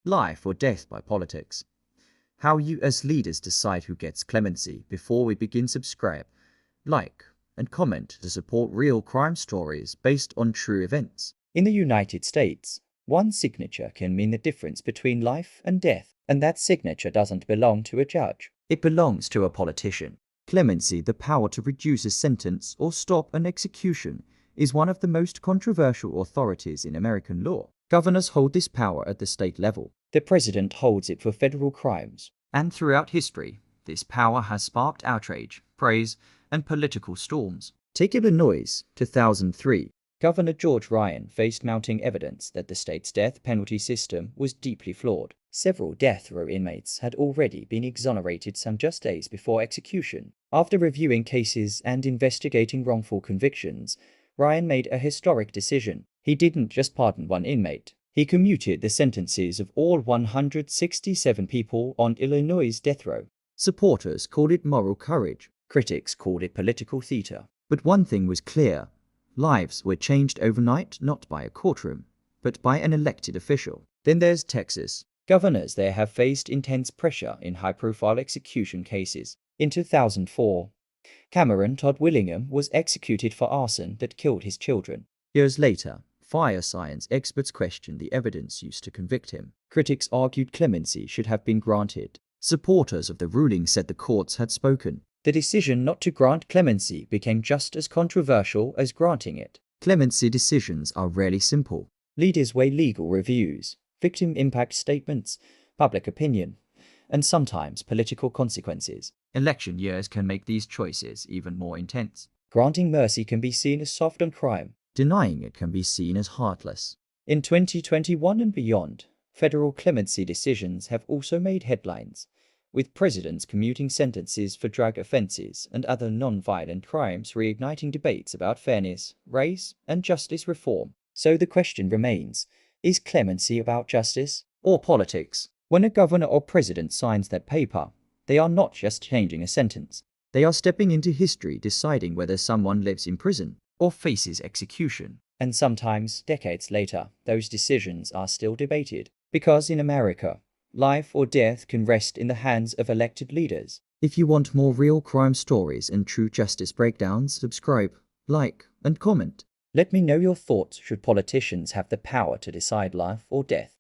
Life or death by politics. How you as leaders decide who gets clemency. Before we begin, subscribe, like, and comment to support real crime stories based on true events. In the United States, one signature can mean the difference between life and death, and that signature doesn't belong to a judge. It belongs to a politician. Clemency, the power to reduce a sentence or stop an execution, is one of the most controversial authorities in American law. Governors hold this power at the state level. The president holds it for federal crimes. And throughout history, this power has sparked outrage, praise, and political storms. Take Illinois, 2003. Governor George Ryan faced mounting evidence that the state's death penalty system was deeply flawed. Several death row inmates had already been exonerated some just days before execution. After reviewing cases and investigating wrongful convictions, Ryan made a historic decision. He didn't just pardon one inmate. He commuted the sentences of all 167 people on Illinois' death row. Supporters called it moral courage. Critics called it political theater. But one thing was clear. Lives were changed overnight, not by a courtroom, but by an elected official. Then there's Texas. Governors there have faced intense pressure in high-profile execution cases. In 2004, Cameron Todd Willingham was executed for arson that killed his children. Years later, fire science experts questioned the evidence used to convict him. Critics argued clemency should have been granted. Supporters of the ruling said the courts had spoken. The decision not to grant clemency became just as controversial as granting it. Clemency decisions are rarely simple. Leaders weigh legal reviews, victim impact statements, public opinion, and sometimes political consequences. Election years can make these choices even more intense. Granting mercy can be seen as soft on crime. Denying it can be seen as heartless. In 2021 and beyond, federal clemency decisions have also made headlines, with presidents commuting sentences for drug offenses and other non-violent crimes reigniting debates about fairness, race, and justice reform. So the question remains, is clemency about justice or politics? When a governor or president signs that paper, they are not just changing a sentence. They are stepping into history, deciding whether someone lives in prison or faces execution. And sometimes, decades later, those decisions are still debated. Because in America, life or death can rest in the hands of elected leaders. If you want more real crime stories and true justice breakdowns, subscribe, like, and comment. Let me know your thoughts. Should politicians have the power to decide life or death?